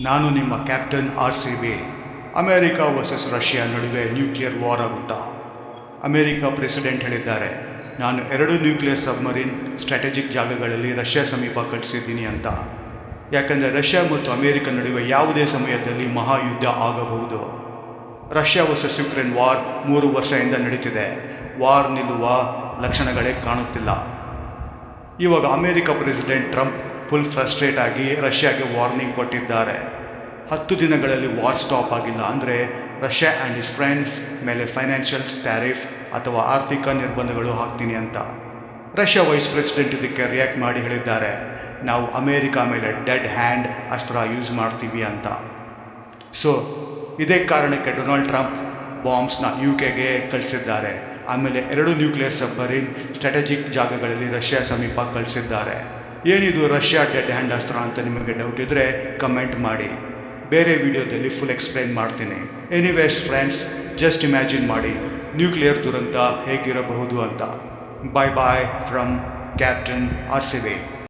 ನಾನು ನಿಮ್ಮ captain RCB. America versus Russia ನಡುವೆ ನ್ಯೂಕ್ಲಿಯರ್ ವಾರ್ ಆಗುತ್ತಾ? ಅಮೆರಿಕ ಪ್ರೆಸಿಡೆಂಟ್ ಹೇಳಿದ್ದಾರೆ, ನಾನು 2 ನ್ಯೂಕ್ಲಿಯರ್ ಸಬ್ಮರೀನ್ ಸ್ಟ್ರಾಟಜಿಕ್ ಜಾಗಗಳಲ್ಲಿ ರಷ್ಯಾ ಸಮೀಪ ಕಳಿಸಿದ್ದೀನಿ ಅಂತ. ಯಾಕಂದರೆ ರಷ್ಯಾ ಮತ್ತು ಅಮೆರಿಕ ನಡುವೆ ಯಾವುದೇ ಸಮಯದಲ್ಲಿ ಮಹಾಯುದ್ಧ ಆಗಬಹುದು. ರಷ್ಯಾ ವರ್ಸಸ್ ಯುಕ್ರೇನ್ ವಾರ್ 3 ವರ್ಷದಿಂದ ನಡೀತಿದೆ. ವಾರ್ ನಿಲ್ಲುವ ಲಕ್ಷಣಗಳೇ ಕಾಣುತ್ತಿಲ್ಲ. ಇವಾಗ America president Trump full frustrate ಆಗಿ ರಷ್ಯಾಗೆ ವಾರ್ನಿಂಗ್ ಕೊಟ್ಟಿದ್ದಾರೆ. 10 ದಿನಗಳಲ್ಲಿ ವಾರ್ ಸ್ಟಾಪ್ ಆಗಿಲ್ಲ ಅಂದರೆ ರಷ್ಯಾ ಆ್ಯಂಡ್ ಇಸ್ ಫ್ರೆಂಡ್ಸ್ ಮೇಲೆ ಫೈನಾನ್ಷಿಯಲ್ ಟ್ಯಾರಿಫ್ ಅಥವಾ ಆರ್ಥಿಕ ನಿರ್ಬಂಧಗಳು ಹಾಕ್ತೀನಿ ಅಂತ. ರಷ್ಯಾ ವೈಸ್ ಪ್ರೆಸಿಡೆಂಟ್ ಇದಕ್ಕೆ ರಿಯಾಕ್ಟ್ ಮಾಡಿ ಹೇಳಿದ್ದಾರೆ, ನಾವು ಅಮೇರಿಕ ಮೇಲೆ ಡೆಡ್ ಹ್ಯಾಂಡ್ ಅಸ್ತ್ರ ಯೂಸ್ ಮಾಡ್ತೀವಿ ಅಂತ. ಸೊ ಇದೇ ಕಾರಣಕ್ಕೆ ಡೊನಾಲ್ಡ್ ಟ್ರಂಪ್ ಬಾಂಬ್ಸ್ನ UKಗೆ ಕಳಿಸಿದ್ದಾರೆ. ಆಮೇಲೆ 2 ನ್ಯೂಕ್ಲಿಯರ್ ಸಬ್ಮರೀನ್ ಸ್ಟ್ರಾಟಜಿಕ್ ಜಾಗಗಳಲ್ಲಿ ರಷ್ಯಾ ಸಮೀಪ ಕಳಿಸಿದ್ದಾರೆ. ಏನಿದು ರಷ್ಯಾ ಡೆಡ್ ಹ್ಯಾಂಡ್ ಅಸ್ತ್ರ ಅಂತ ನಿಮಗೆ ಡೌಟ್ ಇದ್ದರೆ ಕಮೆಂಟ್ ಮಾಡಿ, ಬೇರೆ ವಿಡಿಯೋದಲ್ಲಿ ಫುಲ್ ಎಕ್ಸ್ಪ್ಲೈನ್ ಮಾಡ್ತೀನಿ. ಎನಿವೇಸ್ ಫ್ರೆಂಡ್ಸ್, ಜಸ್ಟ್ ಇಮ್ಯಾಜಿನ್ ಮಾಡಿ ನ್ಯೂಕ್ಲಿಯರ್ ದುರಂತ ಹೇಗಿರಬಹುದು ಅಂತ. ಬಾಯ್ ಬಾಯ್ ಫ್ರಮ್ ಕ್ಯಾಪ್ಟನ್ RCB.